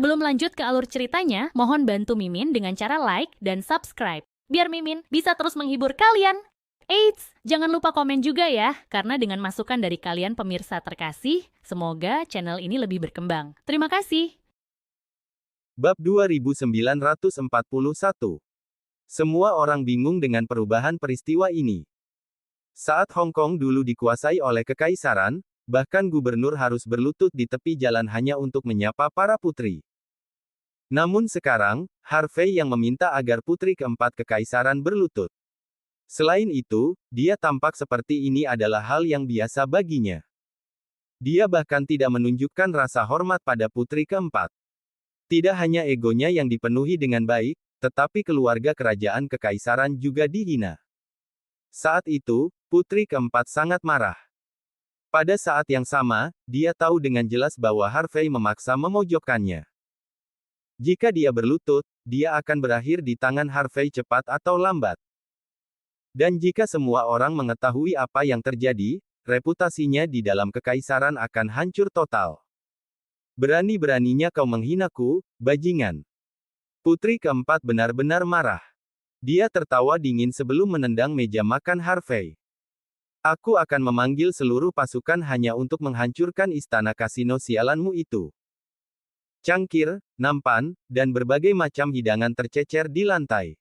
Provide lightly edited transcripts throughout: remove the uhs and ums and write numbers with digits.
Sebelum lanjut ke alur ceritanya, mohon bantu Mimin dengan cara like dan subscribe, biar Mimin bisa terus menghibur kalian. Eits, jangan lupa komen juga ya, karena dengan masukan dari kalian pemirsa terkasih, semoga channel ini lebih berkembang. Terima kasih. Bab 2941. Semua orang bingung dengan perubahan peristiwa ini. Saat Hong Kong dulu dikuasai oleh kekaisaran, bahkan gubernur harus berlutut di tepi jalan hanya untuk menyapa para putri. Namun sekarang, Harvey yang meminta agar putri keempat kekaisaran berlutut. Selain itu, dia tampak seperti ini adalah hal yang biasa baginya. Dia bahkan tidak menunjukkan rasa hormat pada putri keempat. Tidak hanya egonya yang dipenuhi dengan baik, tetapi keluarga kerajaan kekaisaran juga dihina. Saat itu, putri keempat sangat marah. Pada saat yang sama, dia tahu dengan jelas bahwa Harvey memaksa memojokkannya. Jika dia berlutut, dia akan berakhir di tangan Harvey cepat atau lambat. Dan jika semua orang mengetahui apa yang terjadi, reputasinya di dalam kekaisaran akan hancur total. Berani-beraninya kau menghinaku, bajingan. Putri keempat benar-benar marah. Dia tertawa dingin sebelum menendang meja makan Harvey. Aku akan memanggil seluruh pasukan hanya untuk menghancurkan istana kasino sialanmu itu. Cangkir, nampan, dan berbagai macam hidangan tercecer di lantai.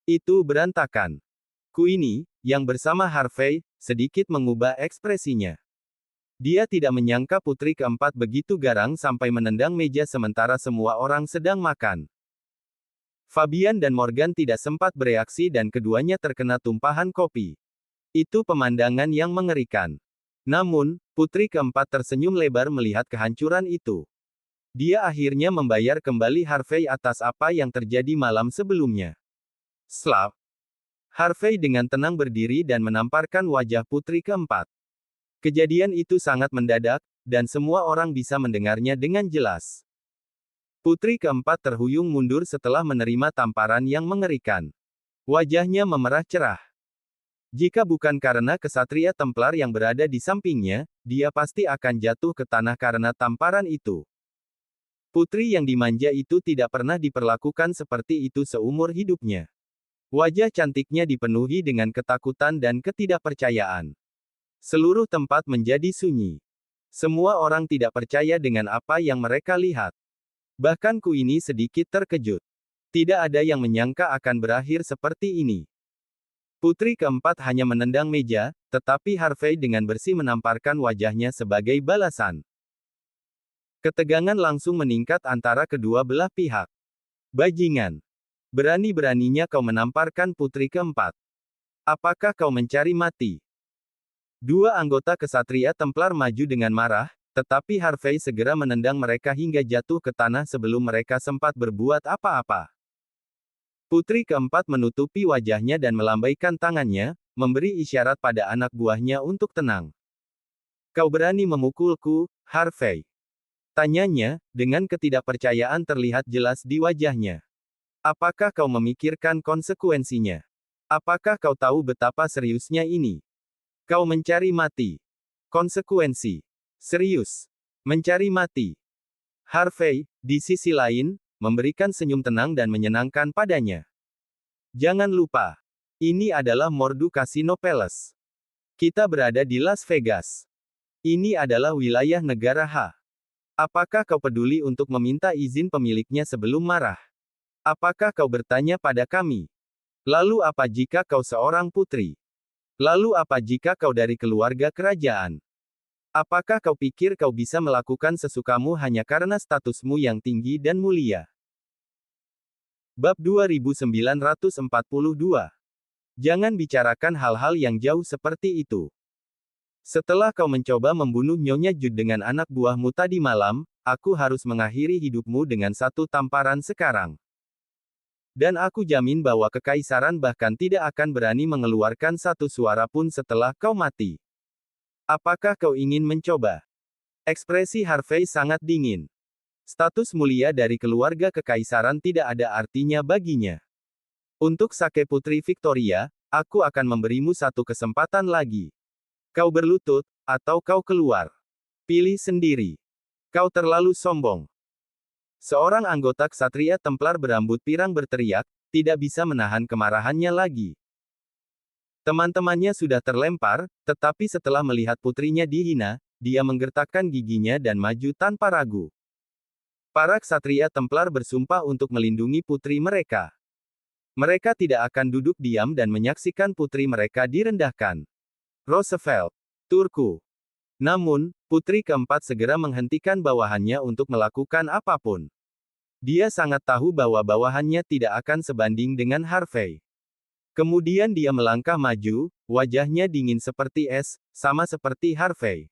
Itu berantakan. Queenie, yang bersama Harvey, sedikit mengubah ekspresinya. Dia tidak menyangka putri keempat begitu garang sampai menendang meja sementara semua orang sedang makan. Fabian dan Morgan tidak sempat bereaksi dan keduanya terkena tumpahan kopi. Itu pemandangan yang mengerikan. Namun, putri keempat tersenyum lebar melihat kehancuran itu. Dia akhirnya membayar kembali Harvey atas apa yang terjadi malam sebelumnya. Slap. Harvey dengan tenang berdiri dan menamparkan wajah putri keempat. Kejadian itu sangat mendadak, dan semua orang bisa mendengarnya dengan jelas. Putri keempat terhuyung mundur setelah menerima tamparan yang mengerikan. Wajahnya memerah cerah. Jika bukan karena kesatria Templar yang berada di sampingnya, dia pasti akan jatuh ke tanah karena tamparan itu. Putri yang dimanja itu tidak pernah diperlakukan seperti itu seumur hidupnya. Wajah cantiknya dipenuhi dengan ketakutan dan ketidakpercayaan. Seluruh tempat menjadi sunyi. Semua orang tidak percaya dengan apa yang mereka lihat. Bahkan Queenie sedikit terkejut. Tidak ada yang menyangka akan berakhir seperti ini. Putri keempat hanya menendang meja, tetapi Harvey dengan bersih menamparkan wajahnya sebagai balasan. Ketegangan langsung meningkat antara kedua belah pihak. Bajingan. Berani-beraninya kau menamparkan putri keempat. Apakah kau mencari mati? Dua anggota kesatria Templar maju dengan marah, tetapi Harvey segera menendang mereka hingga jatuh ke tanah sebelum mereka sempat berbuat apa-apa. Putri keempat menutupi wajahnya dan melambaikan tangannya, memberi isyarat pada anak buahnya untuk tenang. Kau berani memukulku, Harvey? Tanyanya, dengan ketidakpercayaan terlihat jelas di wajahnya. Apakah kau memikirkan konsekuensinya? Apakah kau tahu betapa seriusnya ini? Kau mencari mati. Konsekuensi. Serius. Mencari mati. Harvey, di sisi lain, memberikan senyum tenang dan menyenangkan padanya. Jangan lupa. Ini adalah Mordu Casino Palace. Kita berada di Las Vegas. Ini adalah wilayah negara H. Apakah kau peduli untuk meminta izin pemiliknya sebelum marah? Apakah kau bertanya pada kami? Lalu apa jika kau seorang putri? Lalu apa jika kau dari keluarga kerajaan? Apakah kau pikir kau bisa melakukan sesukamu hanya karena statusmu yang tinggi dan mulia? Bab 2942. Jangan bicarakan hal-hal yang jauh seperti itu. Setelah kau mencoba membunuh Nyonya Jude dengan anak buahmu tadi malam, aku harus mengakhiri hidupmu dengan satu tamparan sekarang. Dan aku jamin bahwa kekaisaran bahkan tidak akan berani mengeluarkan satu suara pun setelah kau mati. Apakah kau ingin mencoba? Ekspresi Harvey sangat dingin. Status mulia dari keluarga kekaisaran tidak ada artinya baginya. Untuk Sake Putri Victoria, aku akan memberimu satu kesempatan lagi. Kau berlutut, atau kau keluar. Pilih sendiri. Kau terlalu sombong. Seorang anggota Ksatria Templar berambut pirang berteriak, tidak bisa menahan kemarahannya lagi. Teman-temannya sudah terlempar, tetapi setelah melihat putrinya dihina, dia menggertakkan giginya dan maju tanpa ragu. Para Ksatria Templar bersumpah untuk melindungi putri mereka. Mereka tidak akan duduk diam dan menyaksikan putri mereka direndahkan. Roosevelt, Turku. Namun, putri keempat segera menghentikan bawahannya untuk melakukan apapun. Dia sangat tahu bahwa bawahannya tidak akan sebanding dengan Harvey. Kemudian dia melangkah maju, wajahnya dingin seperti es, sama seperti Harvey.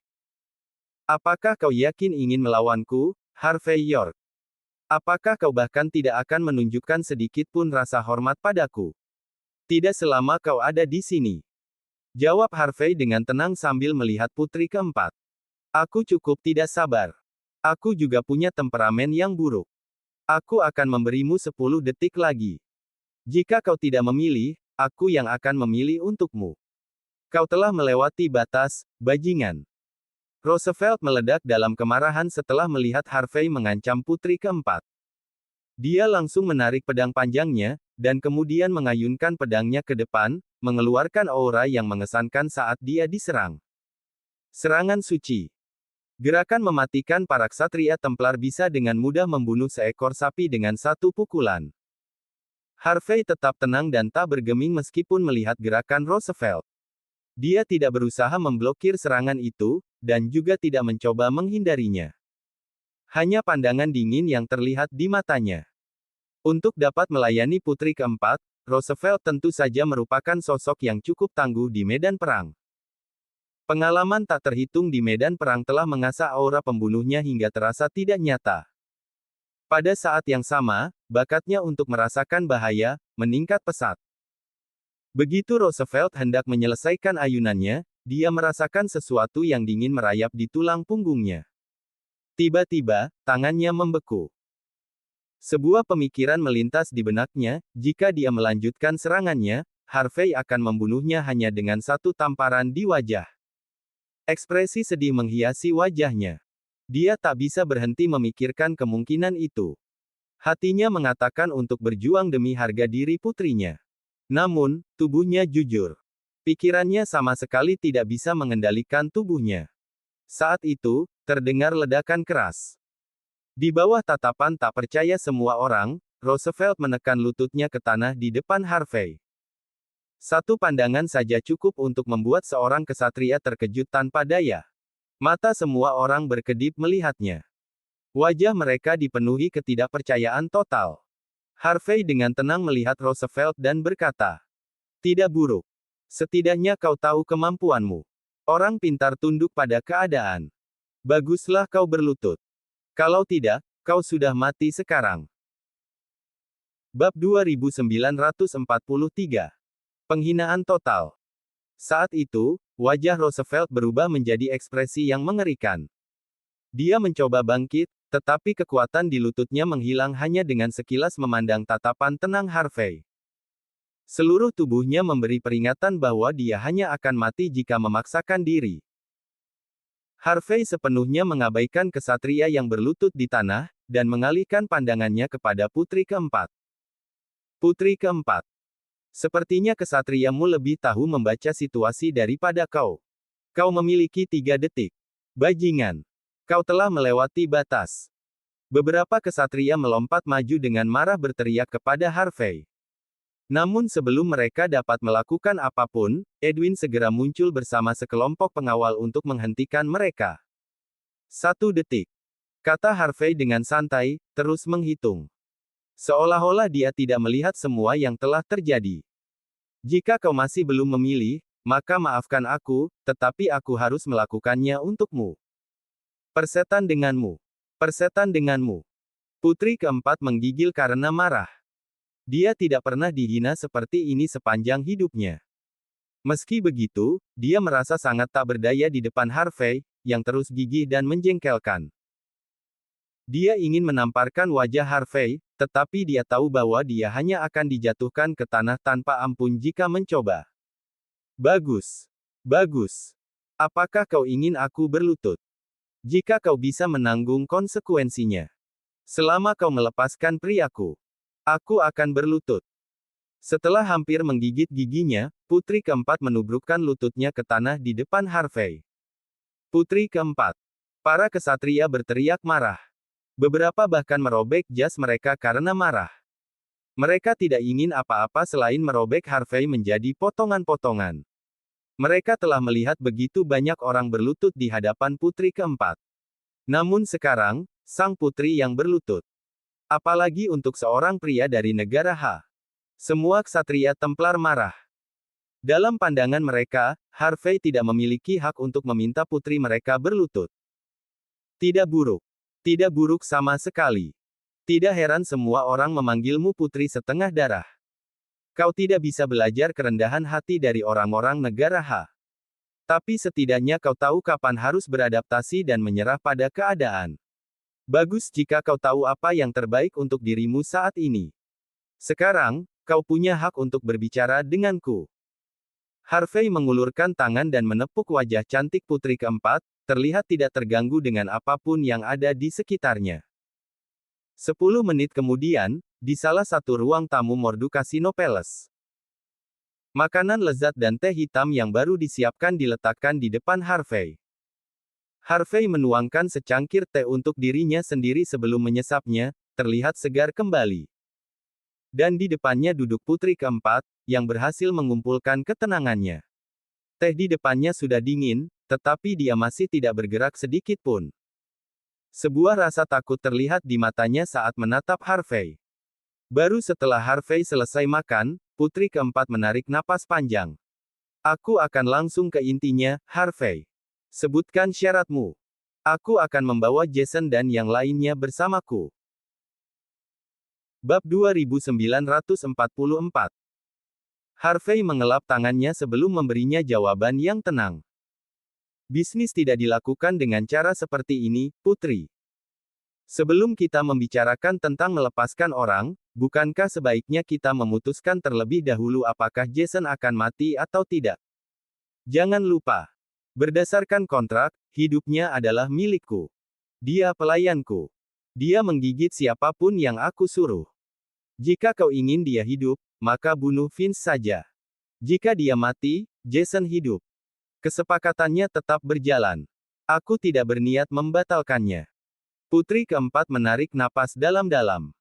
Apakah kau yakin ingin melawanku, Harvey York? Apakah kau bahkan tidak akan menunjukkan sedikit pun rasa hormat padaku? Tidak selama kau ada di sini. Jawab Harvey dengan tenang sambil melihat putri keempat. Aku cukup tidak sabar. Aku juga punya temperamen yang buruk. Aku akan memberimu 10 detik lagi. Jika kau tidak memilih, aku yang akan memilih untukmu. Kau telah melewati batas, bajingan. Roosevelt meledak dalam kemarahan setelah melihat Harvey mengancam putri keempat. Dia langsung menarik pedang panjangnya, dan kemudian mengayunkan pedangnya ke depan, mengeluarkan aura yang mengesankan saat dia diserang. Serangan suci. Gerakan mematikan para ksatria Templar bisa dengan mudah membunuh seekor sapi dengan satu pukulan. Harvey tetap tenang dan tak bergeming meskipun melihat gerakan Roosevelt. Dia tidak berusaha memblokir serangan itu, dan juga tidak mencoba menghindarinya. Hanya pandangan dingin yang terlihat di matanya. Untuk dapat melayani putri keempat, Roosevelt tentu saja merupakan sosok yang cukup tangguh di medan perang. Pengalaman tak terhitung di medan perang telah mengasah aura pembunuhnya hingga terasa tidak nyata. Pada saat yang sama, bakatnya untuk merasakan bahaya meningkat pesat. Begitu Roosevelt hendak menyelesaikan ayunannya, dia merasakan sesuatu yang dingin merayap di tulang punggungnya. Tiba-tiba, tangannya membeku. Sebuah pemikiran melintas di benaknya, jika dia melanjutkan serangannya, Harvey akan membunuhnya hanya dengan satu tamparan di wajah. Ekspresi sedih menghiasi wajahnya. Dia tak bisa berhenti memikirkan kemungkinan itu. Hatinya mengatakan untuk berjuang demi harga diri putrinya. Namun, tubuhnya jujur. Pikirannya sama sekali tidak bisa mengendalikan tubuhnya. Saat itu, terdengar ledakan keras. Di bawah tatapan tak percaya semua orang, Roosevelt menekan lututnya ke tanah di depan Harvey. Satu pandangan saja cukup untuk membuat seorang kesatria terkejut tanpa daya. Mata semua orang berkedip melihatnya. Wajah mereka dipenuhi ketidakpercayaan total. Harvey dengan tenang melihat Roosevelt dan berkata, "Tidak buruk. Setidaknya kau tahu kemampuanmu. Orang pintar tunduk pada keadaan. Baguslah kau berlutut. Kalau tidak, kau sudah mati sekarang." Bab 2943. Penghinaan total. Saat itu, wajah Roosevelt berubah menjadi ekspresi yang mengerikan. Dia mencoba bangkit, tetapi kekuatan di lututnya menghilang hanya dengan sekilas memandang tatapan tenang Harvey. Seluruh tubuhnya memberi peringatan bahwa dia hanya akan mati jika memaksakan diri. Harvey sepenuhnya mengabaikan kesatria yang berlutut di tanah, dan mengalihkan pandangannya kepada putri keempat. Putri keempat. Sepertinya kesatriamu lebih tahu membaca situasi daripada kau. Kau memiliki 3 detik. Bajingan. Kau telah melewati batas. Beberapa kesatria melompat maju dengan marah berteriak kepada Harvey. Namun sebelum mereka dapat melakukan apapun, Edwin segera muncul bersama sekelompok pengawal untuk menghentikan mereka. 1 detik. Kata Harvey dengan santai, terus menghitung. Seolah-olah dia tidak melihat semua yang telah terjadi. Jika kau masih belum memilih, maka maafkan aku, tetapi aku harus melakukannya untukmu. Persetan denganmu. Persetan denganmu. Putri keempat menggigil karena marah. Dia tidak pernah dihina seperti ini sepanjang hidupnya. Meski begitu, dia merasa sangat tak berdaya di depan Harvey, yang terus gigih dan menjengkelkan. Dia ingin menamparkan wajah Harvey, tetapi dia tahu bahwa dia hanya akan dijatuhkan ke tanah tanpa ampun jika mencoba. Bagus. Bagus. Apakah kau ingin aku berlutut? Jika kau bisa menanggung konsekuensinya. Selama kau melepaskan priaku, aku akan berlutut. Setelah hampir menggigit giginya, putri keempat menubrukkan lututnya ke tanah di depan Harvey. Putri keempat. Para kesatria berteriak marah. Beberapa bahkan merobek jas mereka karena marah. Mereka tidak ingin apa-apa selain merobek Harvey menjadi potongan-potongan. Mereka telah melihat begitu banyak orang berlutut di hadapan putri keempat. Namun sekarang, sang putri yang berlutut. Apalagi untuk seorang pria dari negara H. Semua ksatria Templar marah. Dalam pandangan mereka, Harvey tidak memiliki hak untuk meminta putri mereka berlutut. Tidak buruk. Tidak buruk sama sekali. Tidak heran semua orang memanggilmu putri setengah darah. Kau tidak bisa belajar kerendahan hati dari orang-orang negara H. Tapi setidaknya kau tahu kapan harus beradaptasi dan menyerah pada keadaan. Bagus jika kau tahu apa yang terbaik untuk dirimu saat ini. Sekarang, kau punya hak untuk berbicara denganku. Harvey mengulurkan tangan dan menepuk wajah cantik putri keempat, terlihat tidak terganggu dengan apapun yang ada di sekitarnya. 10 menit kemudian, di salah satu ruang tamu Mordu Casino Palace. Makanan lezat dan teh hitam yang baru disiapkan diletakkan di depan Harvey. Harvey menuangkan secangkir teh untuk dirinya sendiri sebelum menyesapnya, terlihat segar kembali. Dan di depannya duduk putri keempat, yang berhasil mengumpulkan ketenangannya. Teh di depannya sudah dingin, tetapi dia masih tidak bergerak sedikit pun. Sebuah rasa takut terlihat di matanya saat menatap Harvey. Baru setelah Harvey selesai makan, putri keempat menarik napas panjang. Aku akan langsung ke intinya, Harvey. Sebutkan syaratmu. Aku akan membawa Jason dan yang lainnya bersamaku. Bab 2944. Harvey mengelap tangannya sebelum memberinya jawaban yang tenang. Bisnis tidak dilakukan dengan cara seperti ini, putri. Sebelum kita membicarakan tentang melepaskan orang, bukankah sebaiknya kita memutuskan terlebih dahulu apakah Jason akan mati atau tidak? Jangan lupa. Berdasarkan kontrak, hidupnya adalah milikku. Dia pelayanku. Dia menggigit siapapun yang aku suruh. Jika kau ingin dia hidup, maka bunuh Vince saja. Jika dia mati, Jason hidup. Kesepakatannya tetap berjalan. Aku tidak berniat membatalkannya. Putri keempat menarik napas dalam-dalam.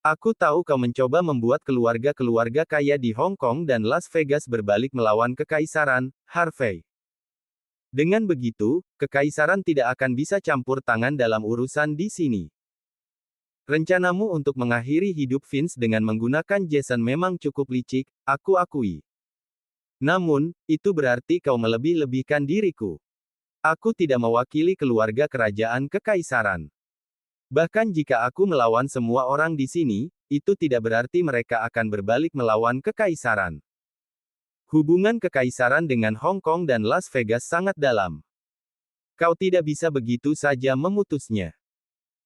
Aku tahu kau mencoba membuat keluarga-keluarga kaya di Hong Kong dan Las Vegas berbalik melawan kekaisaran, Harvey. Dengan begitu, kekaisaran tidak akan bisa campur tangan dalam urusan di sini. Rencanamu untuk mengakhiri hidup Vince dengan menggunakan Jason memang cukup licik, aku akui. Namun, itu berarti kau melebih-lebihkan diriku. Aku tidak mewakili keluarga kerajaan kekaisaran. Bahkan jika aku melawan semua orang di sini, itu tidak berarti mereka akan berbalik melawan kekaisaran. Hubungan kekaisaran dengan Hong Kong dan Las Vegas sangat dalam. Kau tidak bisa begitu saja memutusnya.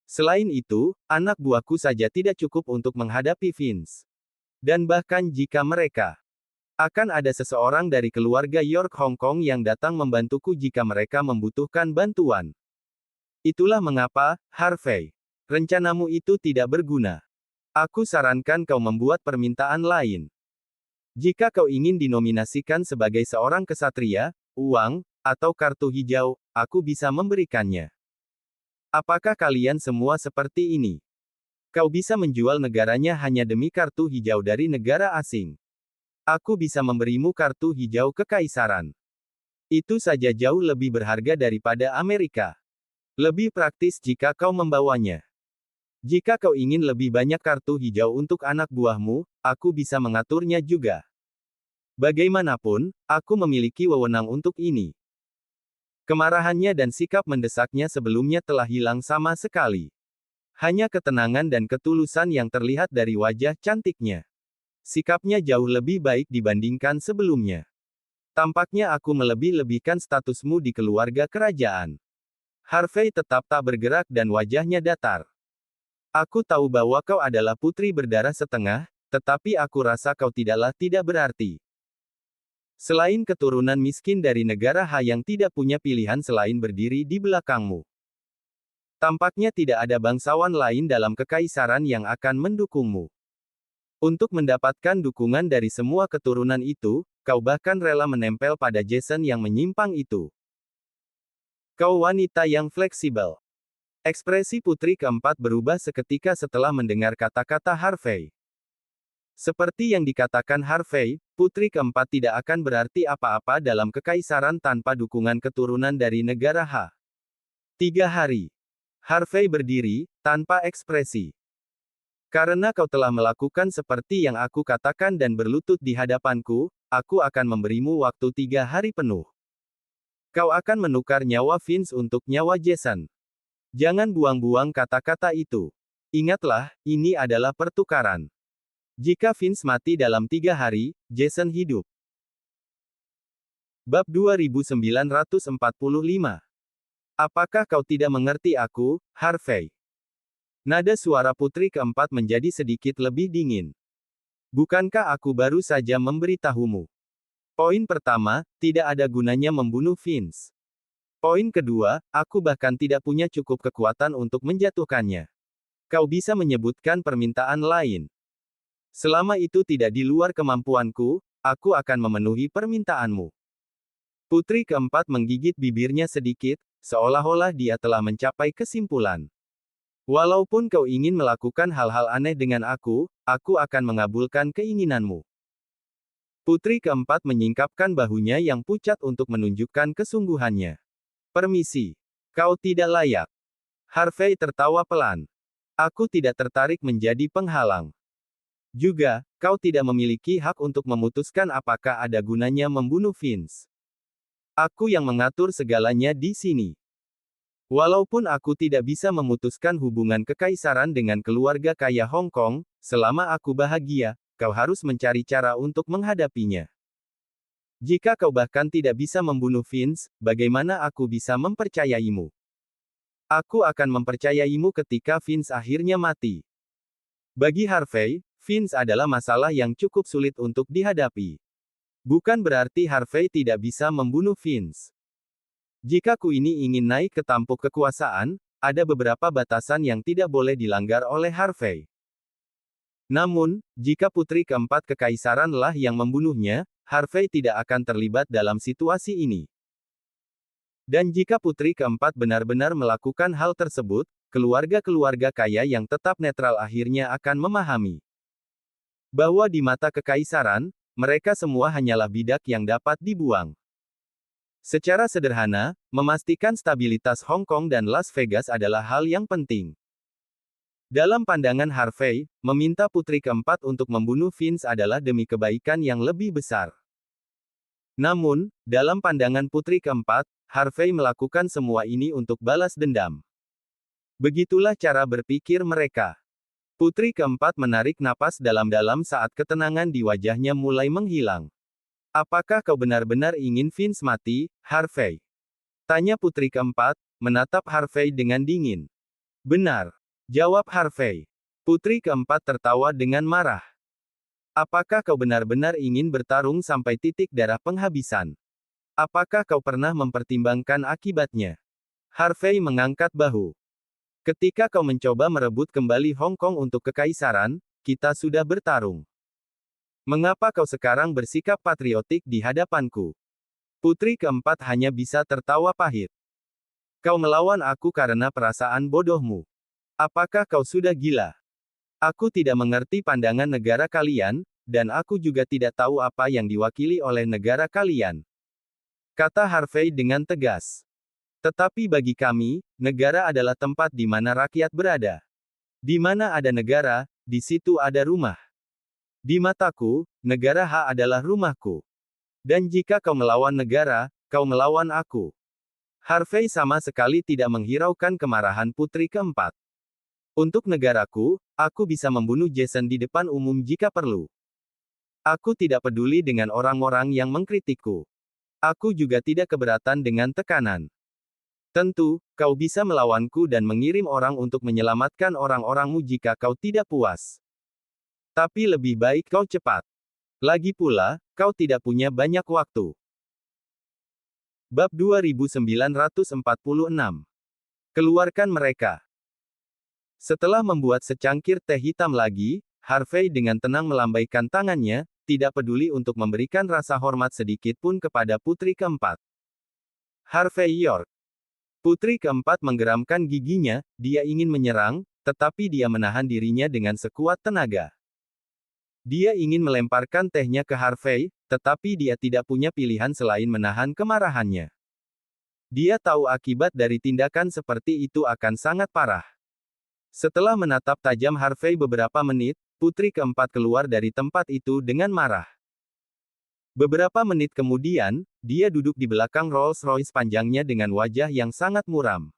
Selain itu, anak buahku saja tidak cukup untuk menghadapi Vince. Dan bahkan jika mereka akan ada seseorang dari keluarga York Hong Kong yang datang membantuku jika mereka membutuhkan bantuan. Itulah mengapa, Harvey, rencanamu itu tidak berguna. Aku sarankan kau membuat permintaan lain. Jika kau ingin dinominasikan sebagai seorang kesatria, uang, atau kartu hijau, aku bisa memberikannya. Apakah kalian semua seperti ini? Kau bisa menjual negaranya hanya demi kartu hijau dari negara asing. Aku bisa memberimu kartu hijau kekaisaran. Itu saja jauh lebih berharga daripada Amerika. Lebih praktis jika kau membawanya. Jika kau ingin lebih banyak kartu hijau untuk anak buahmu, aku bisa mengaturnya juga. Bagaimanapun, aku memiliki wewenang untuk ini. Kemarahannya dan sikap mendesaknya sebelumnya telah hilang sama sekali. Hanya ketenangan dan ketulusan yang terlihat dari wajah cantiknya. Sikapnya jauh lebih baik dibandingkan sebelumnya. Tampaknya aku melebih-lebihkan statusmu di keluarga kerajaan. Harvey tetap tak bergerak dan wajahnya datar. Aku tahu bahwa kau adalah putri berdarah setengah, tetapi aku rasa kau tidak berarti. Selain keturunan miskin dari negara H yang tidak punya pilihan selain berdiri di belakangmu. Tampaknya tidak ada bangsawan lain dalam kekaisaran yang akan mendukungmu. Untuk mendapatkan dukungan dari semua keturunan itu, kau bahkan rela menempel pada Jason yang menyimpang itu. Kau wanita yang fleksibel. Ekspresi putri keempat berubah seketika setelah mendengar kata-kata Harvey. Seperti yang dikatakan Harvey, putri keempat tidak akan berarti apa-apa dalam kekaisaran tanpa dukungan keturunan dari negara H. 3 hari. Harvey berdiri, tanpa ekspresi. Karena kau telah melakukan seperti yang aku katakan dan berlutut di hadapanku, aku akan memberimu waktu 3 hari penuh. Kau akan menukar nyawa Vince untuk nyawa Jason. Jangan buang-buang kata-kata itu. Ingatlah, ini adalah pertukaran. Jika Vince mati dalam 3 hari, Jason hidup. Bab 2945. Apakah kau tidak mengerti aku, Harvey? Nada suara putri keempat menjadi sedikit lebih dingin. Bukankah aku baru saja memberitahumu? Poin pertama, tidak ada gunanya membunuh Vince. Poin kedua, aku bahkan tidak punya cukup kekuatan untuk menjatuhkannya. Kau bisa menyebutkan permintaan lain. Selama itu tidak di luar kemampuanku, aku akan memenuhi permintaanmu. Putri keempat menggigit bibirnya sedikit, seolah-olah dia telah mencapai kesimpulan. Walaupun kau ingin melakukan hal-hal aneh dengan aku akan mengabulkan keinginanmu. Putri keempat menyingkapkan bahunya yang pucat untuk menunjukkan kesungguhannya. Permisi. Kau tidak layak. Harvey tertawa pelan. Aku tidak tertarik menjadi penghalang. Juga, kau tidak memiliki hak untuk memutuskan apakah ada gunanya membunuh Vince. Aku yang mengatur segalanya di sini. Walaupun aku tidak bisa memutuskan hubungan kekaisaran dengan keluarga kaya Hong Kong, selama aku bahagia, kau harus mencari cara untuk menghadapinya. Jika kau bahkan tidak bisa membunuh Vince, bagaimana aku bisa mempercayaimu? Aku akan mempercayaimu ketika Vince akhirnya mati. Bagi Harvey, Vince adalah masalah yang cukup sulit untuk dihadapi. Bukan berarti Harvey tidak bisa membunuh Vince. Jika Ku ini ingin naik ke tampuk kekuasaan, ada beberapa batasan yang tidak boleh dilanggar oleh Harvey. Namun, jika putri keempat kekaisaranlah yang membunuhnya, Harvey tidak akan terlibat dalam situasi ini. Dan jika putri keempat benar-benar melakukan hal tersebut, keluarga-keluarga kaya yang tetap netral akhirnya akan memahami bahwa di mata kekaisaran, mereka semua hanyalah bidak yang dapat dibuang. Secara sederhana, memastikan stabilitas Hong Kong dan Las Vegas adalah hal yang penting. Dalam pandangan Harvey, meminta putri keempat untuk membunuh Vince adalah demi kebaikan yang lebih besar. Namun, dalam pandangan putri keempat, Harvey melakukan semua ini untuk balas dendam. Begitulah cara berpikir mereka. Putri keempat menarik napas dalam-dalam saat ketenangan di wajahnya mulai menghilang. Apakah kau benar-benar ingin Vince mati, Harvey? Tanya putri keempat, menatap Harvey dengan dingin. Benar. Jawab Harvey. Putri keempat tertawa dengan marah. Apakah kau benar-benar ingin bertarung sampai titik darah penghabisan? Apakah kau pernah mempertimbangkan akibatnya? Harvey mengangkat bahu. Ketika kau mencoba merebut kembali Hong Kong untuk kekaisaran, kita sudah bertarung. Mengapa kau sekarang bersikap patriotik di hadapanku? Putri keempat hanya bisa tertawa pahit. Kau melawan aku karena perasaan bodohmu. Apakah kau sudah gila? Aku tidak mengerti pandangan negara kalian, dan aku juga tidak tahu apa yang diwakili oleh negara kalian. Kata Harvey dengan tegas. Tetapi bagi kami, negara adalah tempat di mana rakyat berada. Di mana ada negara, di situ ada rumah. Di mataku, negara H adalah rumahku. Dan jika kau melawan negara, kau melawan aku. Harvey sama sekali tidak menghiraukan kemarahan putri keempat. Untuk negaraku, aku bisa membunuh Jason di depan umum jika perlu. Aku tidak peduli dengan orang-orang yang mengkritikku. Aku juga tidak keberatan dengan tekanan. Tentu, kau bisa melawanku dan mengirim orang untuk menyelamatkan orang-orangmu jika kau tidak puas. Tapi lebih baik kau cepat. Lagi pula, kau tidak punya banyak waktu. Bab 2946. Keluarkan mereka. Setelah membuat secangkir teh hitam lagi, Harvey dengan tenang melambaikan tangannya, tidak peduli untuk memberikan rasa hormat sedikit pun kepada putri keempat. Harvey York. Putri keempat menggeramkan giginya, dia ingin menyerang, tetapi dia menahan dirinya dengan sekuat tenaga. Dia ingin melemparkan tehnya ke Harvey, tetapi dia tidak punya pilihan selain menahan kemarahannya. Dia tahu akibat dari tindakan seperti itu akan sangat parah. Setelah menatap tajam Harvey beberapa menit, putri keempat keluar dari tempat itu dengan marah. Beberapa menit kemudian, dia duduk di belakang Rolls-Royce panjangnya dengan wajah yang sangat muram.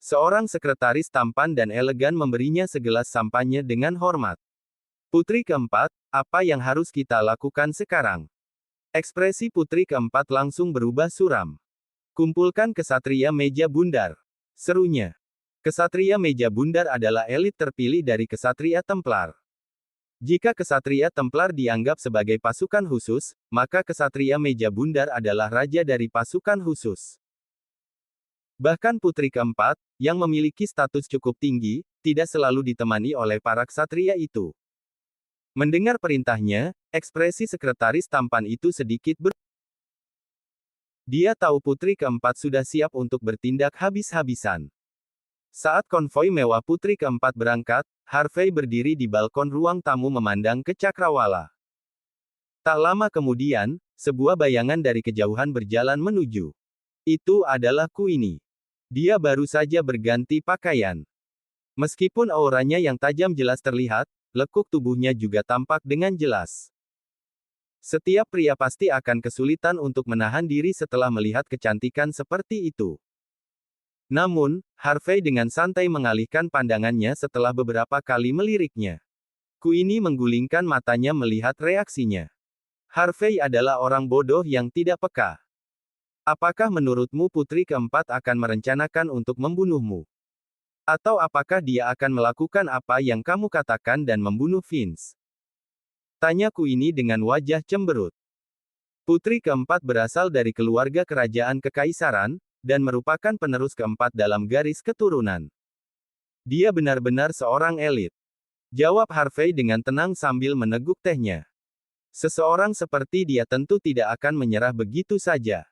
Seorang sekretaris tampan dan elegan memberinya segelas sampanye dengan hormat. Putri keempat, apa yang harus kita lakukan sekarang? Ekspresi putri keempat langsung berubah suram. Kumpulkan kesatria meja bundar, serunya. Kesatria meja bundar adalah elit terpilih dari kesatria Templar. Jika kesatria Templar dianggap sebagai pasukan khusus, maka kesatria meja bundar adalah raja dari pasukan khusus. Bahkan putri keempat, yang memiliki status cukup tinggi, tidak selalu ditemani oleh para kesatria itu. Mendengar perintahnya, ekspresi sekretaris tampan itu sedikit Dia tahu putri keempat sudah siap untuk bertindak habis-habisan. Saat konvoi mewah putri keempat berangkat, Harvey berdiri di balkon ruang tamu memandang ke cakrawala. Tak lama kemudian, sebuah bayangan dari kejauhan berjalan menuju. Itu adalah Queenie. Dia baru saja berganti pakaian. Meskipun auranya yang tajam jelas terlihat, lekuk tubuhnya juga tampak dengan jelas. Setiap pria pasti akan kesulitan untuk menahan diri setelah melihat kecantikan seperti itu. Namun, Harvey dengan santai mengalihkan pandangannya setelah beberapa kali meliriknya. Queenie menggulingkan matanya melihat reaksinya. Harvey adalah orang bodoh yang tidak peka. Apakah menurutmu putri keempat akan merencanakan untuk membunuhmu? Atau apakah dia akan melakukan apa yang kamu katakan dan membunuh Vince? Tanya Queenie dengan wajah cemberut. Putri keempat berasal dari keluarga kerajaan kekaisaran, dan merupakan penerus keempat dalam garis keturunan. Dia benar-benar seorang elit. Jawab Harvey dengan tenang sambil meneguk tehnya. Seseorang seperti dia tentu tidak akan menyerah begitu saja.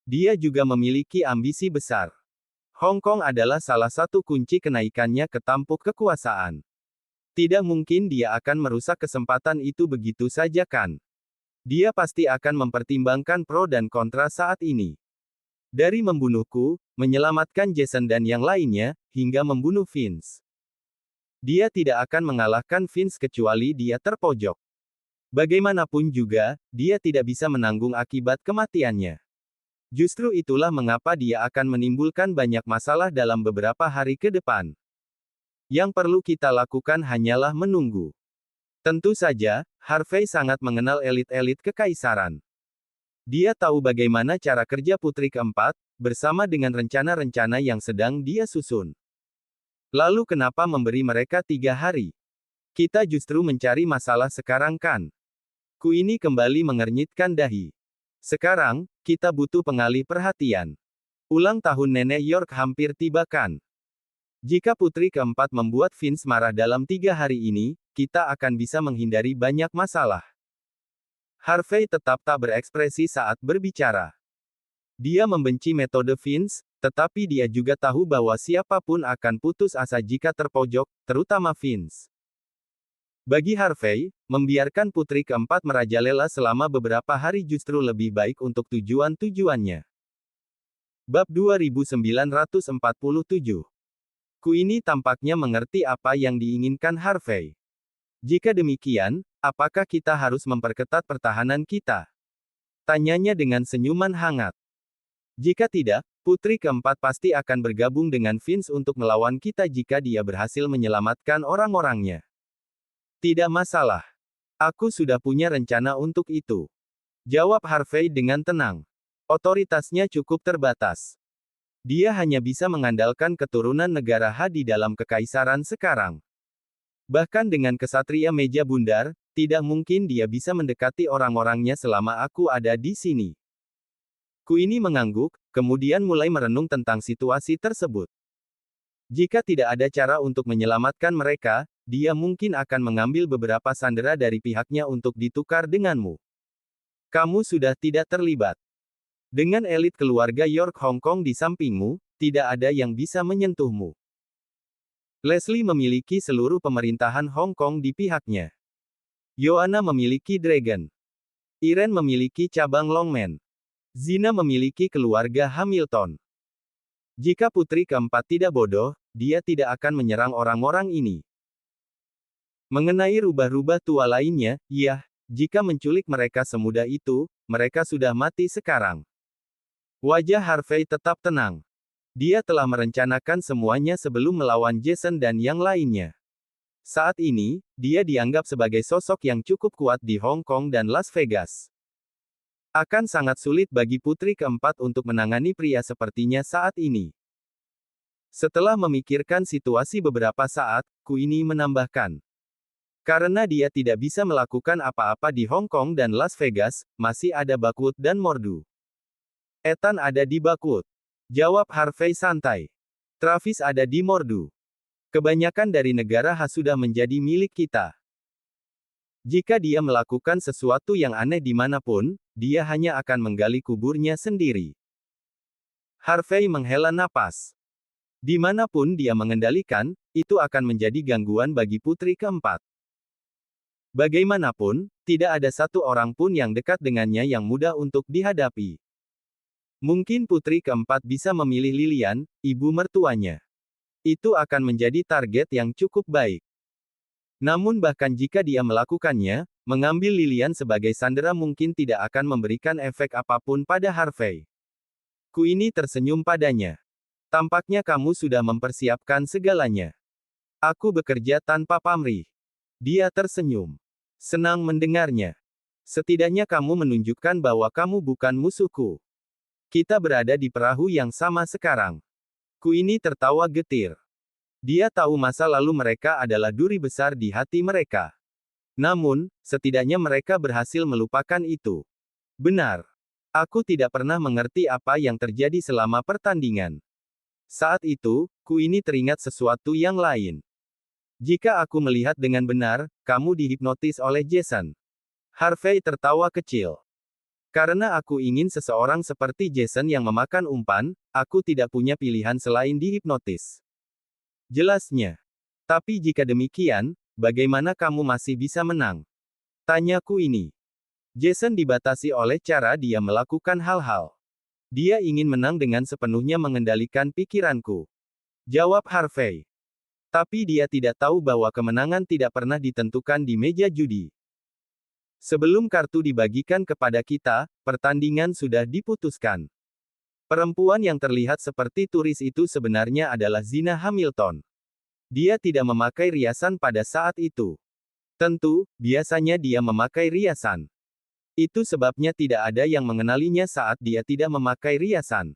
Dia juga memiliki ambisi besar. Hong Kong adalah salah satu kunci kenaikannya ke tampuk kekuasaan. Tidak mungkin dia akan merusak kesempatan itu begitu saja kan? Dia pasti akan mempertimbangkan pro dan kontra saat ini. Dari membunuhku, menyelamatkan Jason dan yang lainnya, hingga membunuh Vince. Dia tidak akan mengalahkan Vince kecuali dia terpojok. Bagaimanapun juga, dia tidak bisa menanggung akibat kematiannya. Justru itulah mengapa dia akan menimbulkan banyak masalah dalam beberapa hari ke depan. Yang perlu kita lakukan hanyalah menunggu. Tentu saja, Harvey sangat mengenal elit-elit kekaisaran. Dia tahu bagaimana cara kerja putri keempat, bersama dengan rencana-rencana yang sedang dia susun. Lalu kenapa memberi mereka 3 hari? Kita justru mencari masalah sekarang kan? Queenie kembali mengernyitkan dahi. Sekarang, kita butuh pengalih perhatian. Ulang tahun Nenek York hampir tiba kan? Jika putri keempat membuat Vince marah dalam 3 hari ini, kita akan bisa menghindari banyak masalah. Harvey tetap tak berekspresi saat berbicara. Dia membenci metode Vince, tetapi dia juga tahu bahwa siapapun akan putus asa jika terpojok, terutama Vince. Bagi Harvey, membiarkan putri keempat merajalela selama beberapa hari justru lebih baik untuk tujuan-tujuannya. Bab 2947. Queenie tampaknya mengerti apa yang diinginkan Harvey. Jika demikian, apakah kita harus memperketat pertahanan kita? Tanyanya dengan senyuman hangat. Jika tidak, putri keempat pasti akan bergabung dengan Vince untuk melawan kita jika dia berhasil menyelamatkan orang-orangnya. Tidak masalah. Aku sudah punya rencana untuk itu. Jawab Harvey dengan tenang. Otoritasnya cukup terbatas. Dia hanya bisa mengandalkan keturunan negara Ha di dalam kekaisaran sekarang. Bahkan dengan kesatria meja bundar, tidak mungkin dia bisa mendekati orang-orangnya selama aku ada di sini. Queenie mengangguk, kemudian mulai merenung tentang situasi tersebut. Jika tidak ada cara untuk menyelamatkan mereka, dia mungkin akan mengambil beberapa sandera dari pihaknya untuk ditukar denganmu. Kamu sudah tidak terlibat. Dengan elit keluarga York Hong Kong di sampingmu, tidak ada yang bisa menyentuhmu. Leslie memiliki seluruh pemerintahan Hong Kong di pihaknya. Joanna memiliki Dragon. Irene memiliki cabang Longman. Zina memiliki keluarga Hamilton. Jika putri keempat tidak bodoh, dia tidak akan menyerang orang-orang ini. Mengenai rubah-rubah tua lainnya, ya, jika menculik mereka semudah itu, mereka sudah mati sekarang. Wajah Harvey tetap tenang. Dia telah merencanakan semuanya sebelum melawan Jason dan yang lainnya. Saat ini, dia dianggap sebagai sosok yang cukup kuat di Hong Kong dan Las Vegas. Akan sangat sulit bagi putri keempat untuk menangani pria sepertinya saat ini. Setelah memikirkan situasi beberapa saat, Queenie menambahkan. Karena dia tidak bisa melakukan apa-apa di Hong Kong dan Las Vegas, masih ada Bakwood dan Mordu. Ethan ada di Bakwood. Jawab Harvey santai. Travis ada di Mordu. Kebanyakan dari negara khas sudah menjadi milik kita. Jika dia melakukan sesuatu yang aneh dimanapun, dia hanya akan menggali kuburnya sendiri. Harvey menghela napas. Dimanapun dia mengendalikan, itu akan menjadi gangguan bagi putri keempat. Bagaimanapun, tidak ada satu orang pun yang dekat dengannya yang mudah untuk dihadapi. Mungkin putri keempat bisa memilih Lilian, ibu mertuanya. Itu akan menjadi target yang cukup baik. Namun bahkan jika dia melakukannya, mengambil Lilian sebagai sandera mungkin tidak akan memberikan efek apapun pada Harvey. Queenie tersenyum padanya. Tampaknya kamu sudah mempersiapkan segalanya. Aku bekerja tanpa pamrih. Dia tersenyum. Senang mendengarnya. Setidaknya kamu menunjukkan bahwa kamu bukan musuhku. Kita berada di perahu yang sama sekarang. Queenie tertawa getir. Dia tahu masa lalu mereka adalah duri besar di hati mereka. Namun, setidaknya mereka berhasil melupakan itu. Benar. Aku tidak pernah mengerti apa yang terjadi selama pertandingan. Saat itu, Queenie teringat sesuatu yang lain. Jika aku melihat dengan benar, kamu dihipnotis oleh Jason. Harvey tertawa kecil. Karena aku ingin seseorang seperti Jason yang memakan umpan, aku tidak punya pilihan selain dihipnotis. Jelasnya. Tapi jika demikian, bagaimana kamu masih bisa menang? Tanyaku ini. Jason dibatasi oleh cara dia melakukan hal-hal. Dia ingin menang dengan sepenuhnya mengendalikan pikiranku. Jawab Harvey. Tapi dia tidak tahu bahwa kemenangan tidak pernah ditentukan di meja judi. Sebelum kartu dibagikan kepada kita, pertandingan sudah diputuskan. Perempuan yang terlihat seperti turis itu sebenarnya adalah Zina Hamilton. Dia tidak memakai riasan pada saat itu. Tentu, biasanya dia memakai riasan. Itu sebabnya tidak ada yang mengenalinya saat dia tidak memakai riasan.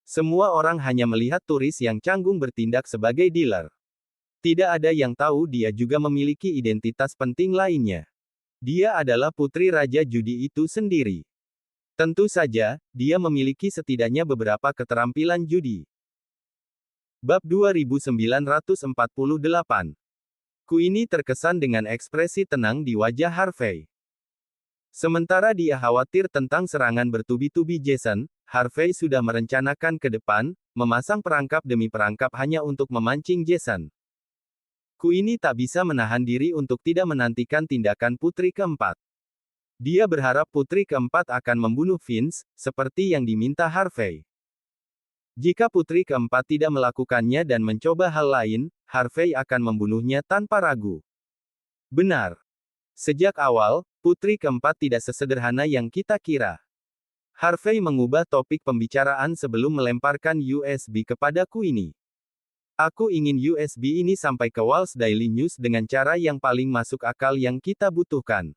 Semua orang hanya melihat turis yang canggung bertindak sebagai dealer. Tidak ada yang tahu dia juga memiliki identitas penting lainnya. Dia adalah putri raja judi itu sendiri. Tentu saja, dia memiliki setidaknya beberapa keterampilan judi. Bab 2948. Queenie terkesan dengan ekspresi tenang di wajah Harvey. Sementara dia khawatir tentang serangan bertubi-tubi Jason, Harvey sudah merencanakan ke depan, memasang perangkap demi perangkap hanya untuk memancing Jason. Queenie tak bisa menahan diri untuk tidak menantikan tindakan putri keempat. Dia berharap putri keempat akan membunuh Vince, seperti yang diminta Harvey. Jika putri keempat tidak melakukannya dan mencoba hal lain, Harvey akan membunuhnya tanpa ragu. Benar. Sejak awal, putri keempat tidak sesederhana yang kita kira. Harvey mengubah topik pembicaraan sebelum melemparkan USB kepada Queenie. Aku ingin USB ini sampai ke Walls Daily News dengan cara yang paling masuk akal yang kita butuhkan.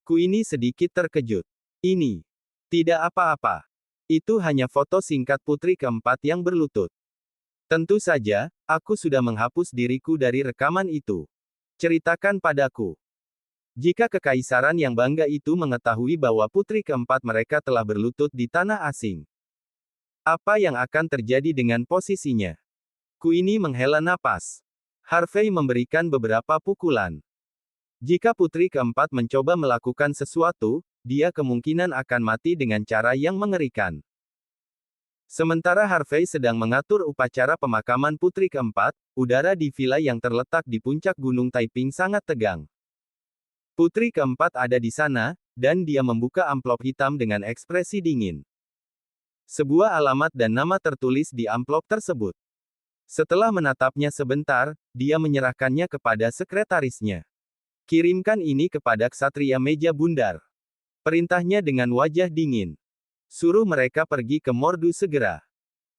Queenie sedikit terkejut. Ini tidak apa-apa. Itu hanya foto singkat putri keempat yang berlutut. Tentu saja, aku sudah menghapus diriku dari rekaman itu. Ceritakan padaku. Jika kekaisaran yang bangga itu mengetahui bahwa putri keempat mereka telah berlutut di tanah asing, apa yang akan terjadi dengan posisinya? Queenie menghela napas. Harvey memberikan beberapa pukulan. Jika putri keempat mencoba melakukan sesuatu, dia kemungkinan akan mati dengan cara yang mengerikan. Sementara Harvey sedang mengatur upacara pemakaman putri keempat, udara di villa yang terletak di puncak Gunung Taiping sangat tegang. Putri keempat ada di sana, dan dia membuka amplop hitam dengan ekspresi dingin. Sebuah alamat dan nama tertulis di amplop tersebut. Setelah menatapnya sebentar, dia menyerahkannya kepada sekretarisnya. Kirimkan ini kepada Ksatria Meja Bundar. Perintahnya dengan wajah dingin. Suruh mereka pergi ke Mordu segera.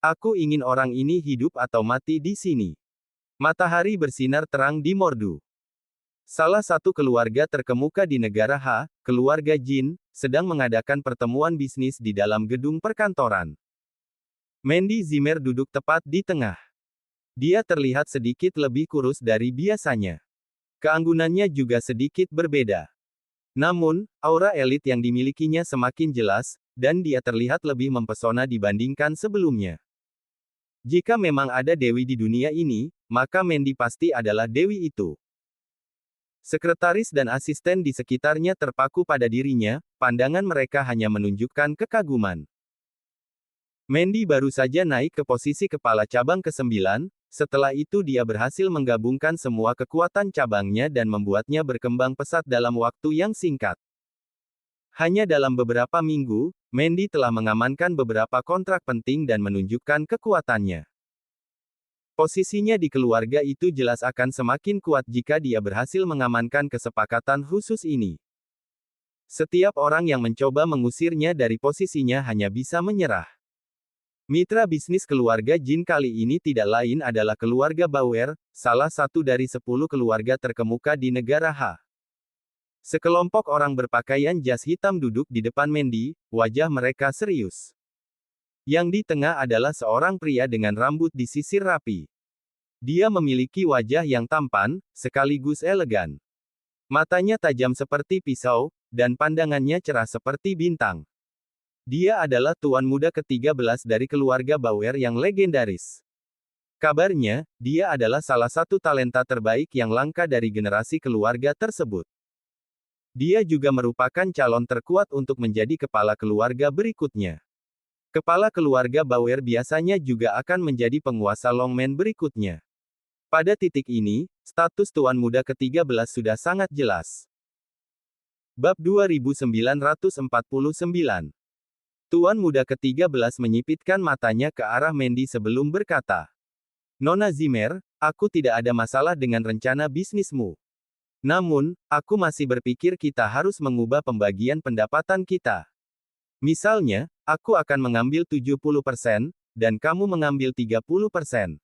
Aku ingin orang ini hidup atau mati di sini. Matahari bersinar terang di Mordu. Salah satu keluarga terkemuka di negara H, keluarga Jin, sedang mengadakan pertemuan bisnis di dalam gedung perkantoran. Mandy Zimmer duduk tepat di tengah. Dia terlihat sedikit lebih kurus dari biasanya. Keanggunannya juga sedikit berbeda. Namun, aura elit yang dimilikinya semakin jelas, dan dia terlihat lebih mempesona dibandingkan sebelumnya. Jika memang ada dewi di dunia ini, maka Mandy pasti adalah dewi itu. Sekretaris dan asisten di sekitarnya terpaku pada dirinya, pandangan mereka hanya menunjukkan kekaguman. Mandy baru saja naik ke posisi kepala cabang ke-9, setelah itu dia berhasil menggabungkan semua kekuatan cabangnya dan membuatnya berkembang pesat dalam waktu yang singkat. Hanya dalam beberapa minggu, Mandy telah mengamankan beberapa kontrak penting dan menunjukkan kekuatannya. Posisinya di keluarga itu jelas akan semakin kuat jika dia berhasil mengamankan kesepakatan khusus ini. Setiap orang yang mencoba mengusirnya dari posisinya hanya bisa menyerah. Mitra bisnis keluarga Jin kali ini tidak lain adalah keluarga Bauer, salah satu dari 10 keluarga terkemuka di negara H. Sekelompok orang berpakaian jas hitam duduk di depan Mandy, wajah mereka serius. Yang di tengah adalah seorang pria dengan rambut disisir rapi. Dia memiliki wajah yang tampan, sekaligus elegan. Matanya tajam seperti pisau, dan pandangannya cerah seperti bintang. Dia adalah tuan muda ke-13 dari keluarga Bauer yang legendaris. Kabarnya, dia adalah salah satu talenta terbaik yang langka dari generasi keluarga tersebut. Dia juga merupakan calon terkuat untuk menjadi kepala keluarga berikutnya. Kepala keluarga Bauer biasanya juga akan menjadi penguasa Longmen berikutnya. Pada titik ini, status tuan muda ke-13 sudah sangat jelas. Bab 2949. Tuan muda ke-13 menyipitkan matanya ke arah Mandy sebelum berkata, "Nona Zimmer, aku tidak ada masalah dengan rencana bisnismu. Namun, aku masih berpikir kita harus mengubah pembagian pendapatan kita. Misalnya, aku akan mengambil 70%, dan kamu mengambil 30%.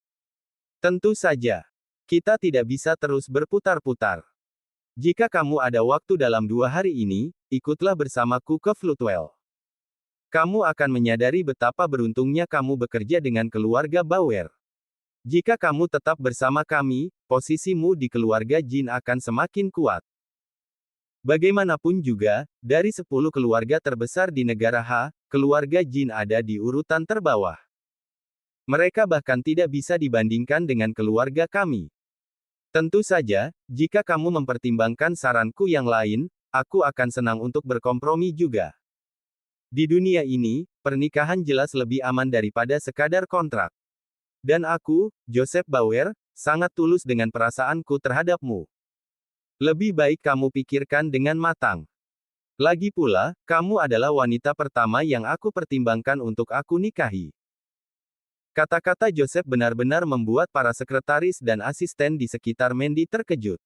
Tentu saja, kita tidak bisa terus berputar-putar. Jika kamu ada waktu dalam 2 hari ini, ikutlah bersamaku ke Floodwell. Kamu akan menyadari betapa beruntungnya kamu bekerja dengan keluarga Bauer. Jika kamu tetap bersama kami, posisimu di keluarga Jin akan semakin kuat. Bagaimanapun juga, dari 10 keluarga terbesar di negara H, keluarga Jin ada di urutan terbawah. Mereka bahkan tidak bisa dibandingkan dengan keluarga kami. Tentu saja, jika kamu mempertimbangkan saranku yang lain, aku akan senang untuk berkompromi juga. Di dunia ini, pernikahan jelas lebih aman daripada sekadar kontrak. Dan aku, Joseph Bauer, sangat tulus dengan perasaanku terhadapmu. Lebih baik kamu pikirkan dengan matang. Lagi pula, kamu adalah wanita pertama yang aku pertimbangkan untuk aku nikahi." Kata-kata Joseph benar-benar membuat para sekretaris dan asisten di sekitar Mandy terkejut.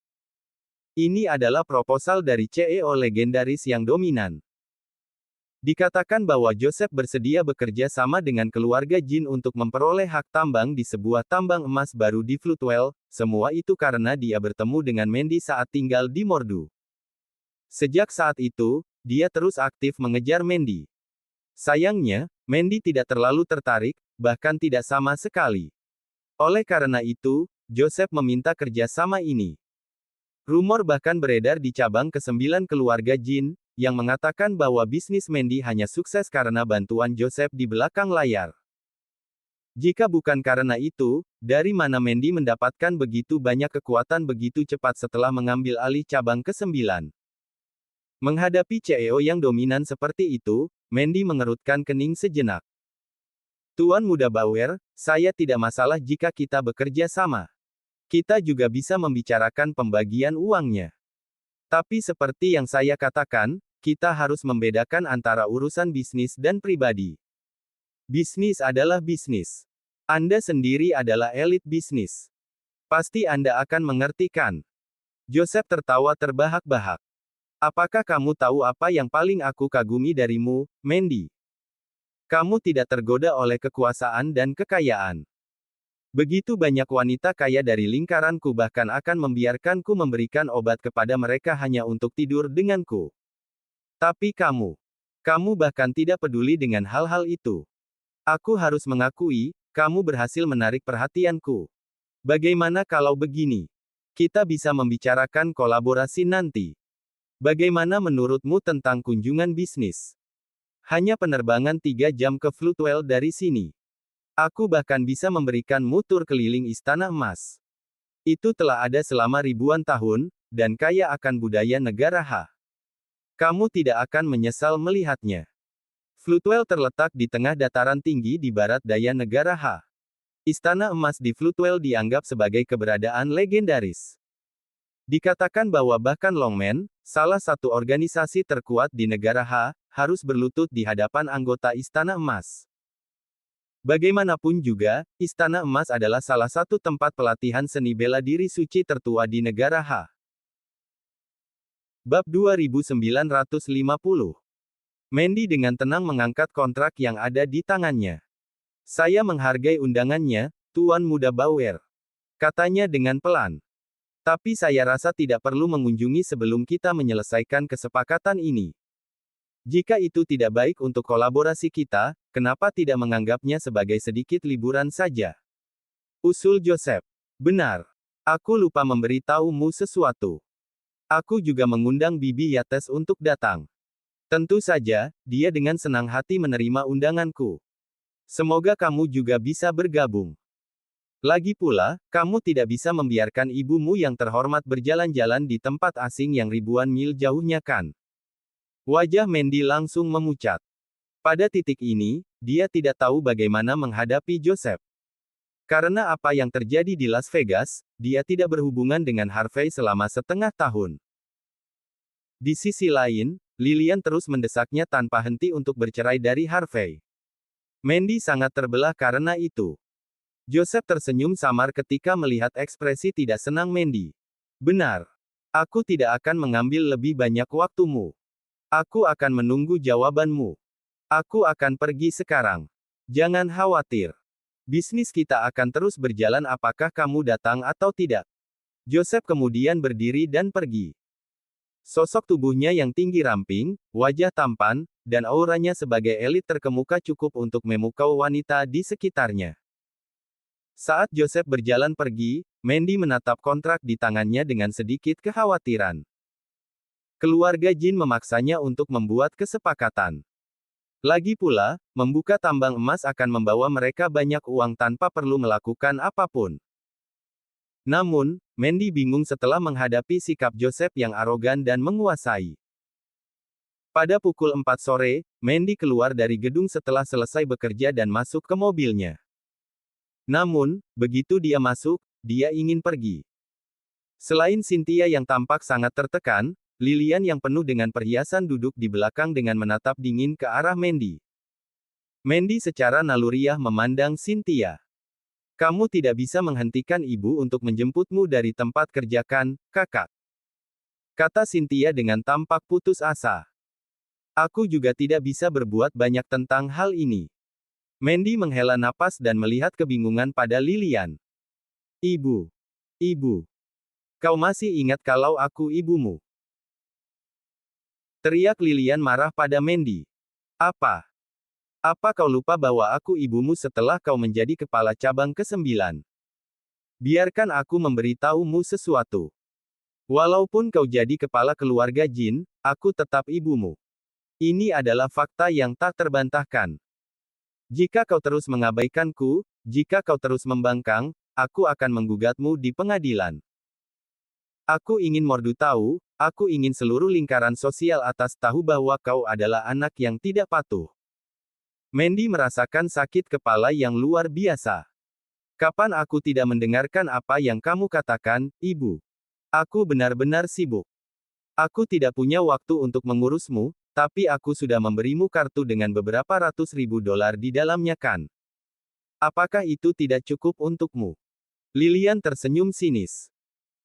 Ini adalah proposal dari CEO legendaris yang dominan. Dikatakan bahwa Joseph bersedia bekerja sama dengan keluarga Jin untuk memperoleh hak tambang di sebuah tambang emas baru di Floodwell, semua itu karena dia bertemu dengan Mandy saat tinggal di Mordu. Sejak saat itu, dia terus aktif mengejar Mandy. Sayangnya, Mandy tidak terlalu tertarik, bahkan tidak sama sekali. Oleh karena itu, Joseph meminta kerjasama ini. Rumor bahkan beredar di cabang ke-9 keluarga Jin, yang mengatakan bahwa bisnis Mandy hanya sukses karena bantuan Joseph di belakang layar. Jika bukan karena itu, dari mana Mandy mendapatkan begitu banyak kekuatan begitu cepat setelah mengambil alih cabang ke-9? Menghadapi CEO yang dominan seperti itu, Mandy mengerutkan kening sejenak. Tuan Muda Bauer, saya tidak masalah jika kita bekerja sama. Kita juga bisa membicarakan pembagian uangnya. Tapi seperti yang saya katakan, kita harus membedakan antara urusan bisnis dan pribadi. Bisnis adalah bisnis. Anda sendiri adalah elit bisnis. Pasti Anda akan mengerti kan? Joseph tertawa terbahak-bahak. Apakah kamu tahu apa yang paling aku kagumi darimu, Mandy? Kamu tidak tergoda oleh kekuasaan dan kekayaan. Begitu banyak wanita kaya dari lingkaranku bahkan akan membiarkanku memberikan obat kepada mereka hanya untuk tidur denganku. Tapi kamu bahkan tidak peduli dengan hal-hal itu. Aku harus mengakui, kamu berhasil menarik perhatianku. Bagaimana kalau begini? Kita bisa membicarakan kolaborasi nanti. Bagaimana menurutmu tentang kunjungan bisnis? Hanya penerbangan 3 jam ke Floodwell dari sini. Aku bahkan bisa memberikanmu tur keliling Istana Emas. Itu telah ada selama ribuan tahun, dan kaya akan budaya negara H. Kamu tidak akan menyesal melihatnya. Floodwell terletak di tengah dataran tinggi di barat daya negara H. Istana Emas di Floodwell dianggap sebagai keberadaan legendaris. Dikatakan bahwa bahkan Longman, salah satu organisasi terkuat di negara H, harus berlutut di hadapan anggota Istana Emas. Bagaimanapun juga, Istana Emas adalah salah satu tempat pelatihan seni bela diri suci tertua di negara H. Bab 2950. Mandy dengan tenang mengangkat kontrak yang ada di tangannya. Saya menghargai undangannya, Tuan Muda Bauer. Katanya dengan pelan. Tapi saya rasa tidak perlu mengunjungi sebelum kita menyelesaikan kesepakatan ini. Jika itu tidak baik untuk kolaborasi kita, kenapa tidak menganggapnya sebagai sedikit liburan saja? Usul Joseph. Benar. Aku lupa memberitahumu sesuatu. Aku juga mengundang Bibi Yates untuk datang. Tentu saja, dia dengan senang hati menerima undanganku. Semoga kamu juga bisa bergabung. Lagi pula, kamu tidak bisa membiarkan ibumu yang terhormat berjalan-jalan di tempat asing yang ribuan mil jauhnya kan? Wajah Mandy langsung memucat. Pada titik ini, dia tidak tahu bagaimana menghadapi Joseph. Karena apa yang terjadi di Las Vegas, dia tidak berhubungan dengan Harvey selama setengah tahun. Di sisi lain, Lillian terus mendesaknya tanpa henti untuk bercerai dari Harvey. Mandy sangat terbelah karena itu. Joseph tersenyum samar ketika melihat ekspresi tidak senang Mandy. Benar. Aku tidak akan mengambil lebih banyak waktumu. Aku akan menunggu jawabanmu. Aku akan pergi sekarang. Jangan khawatir. Bisnis kita akan terus berjalan apakah kamu datang atau tidak. Joseph kemudian berdiri dan pergi. Sosok tubuhnya yang tinggi ramping, wajah tampan, dan auranya sebagai elit terkemuka cukup untuk memukau wanita di sekitarnya. Saat Joseph berjalan pergi, Mandy menatap kontrak di tangannya dengan sedikit kekhawatiran. Keluarga Jin memaksanya untuk membuat kesepakatan. Lagi pula, membuka tambang emas akan membawa mereka banyak uang tanpa perlu melakukan apapun. Namun, Mandy bingung setelah menghadapi sikap Joseph yang arogan dan menguasai. Pada pukul 4 sore, Mandy keluar dari gedung setelah selesai bekerja dan masuk ke mobilnya. Namun, begitu dia masuk, dia ingin pergi. Selain Cynthia yang tampak sangat tertekan, Lillian yang penuh dengan perhiasan duduk di belakang dengan menatap dingin ke arah Mandy. Mandy secara naluriah memandang Cynthia. Kamu tidak bisa menghentikan ibu untuk menjemputmu dari tempat kerja kan, kakak? Kata Cynthia dengan tampak putus asa. Aku juga tidak bisa berbuat banyak tentang hal ini. Mandy menghela napas dan melihat kebingungan pada Lillian. Ibu. Ibu. Kau masih ingat kalau aku ibumu? Teriak Lillian marah pada Mandy. Apa? Apa kau lupa bahwa aku ibumu setelah kau menjadi kepala cabang ke-9? Biarkan aku memberitahumu sesuatu. Walaupun kau jadi kepala keluarga Jin, aku tetap ibumu. Ini adalah fakta yang tak terbantahkan. Jika kau terus mengabaikanku, jika kau terus membangkang, aku akan menggugatmu di pengadilan. Aku ingin Mordu tahu, aku ingin seluruh lingkaran sosial atas tahu bahwa kau adalah anak yang tidak patuh. Mandy merasakan sakit kepala yang luar biasa. Kapan aku tidak mendengarkan apa yang kamu katakan, Ibu? Aku benar-benar sibuk. Aku tidak punya waktu untuk mengurusmu, tapi aku sudah memberimu kartu dengan beberapa ratus ribu dolar di dalamnya kan? Apakah itu tidak cukup untukmu? Lilian tersenyum sinis.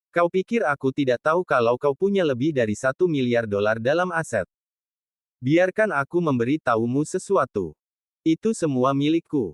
Kau pikir aku tidak tahu kalau kau punya lebih dari 1 miliar dolar dalam aset? Biarkan aku memberi tahumu sesuatu. Itu semua milikku.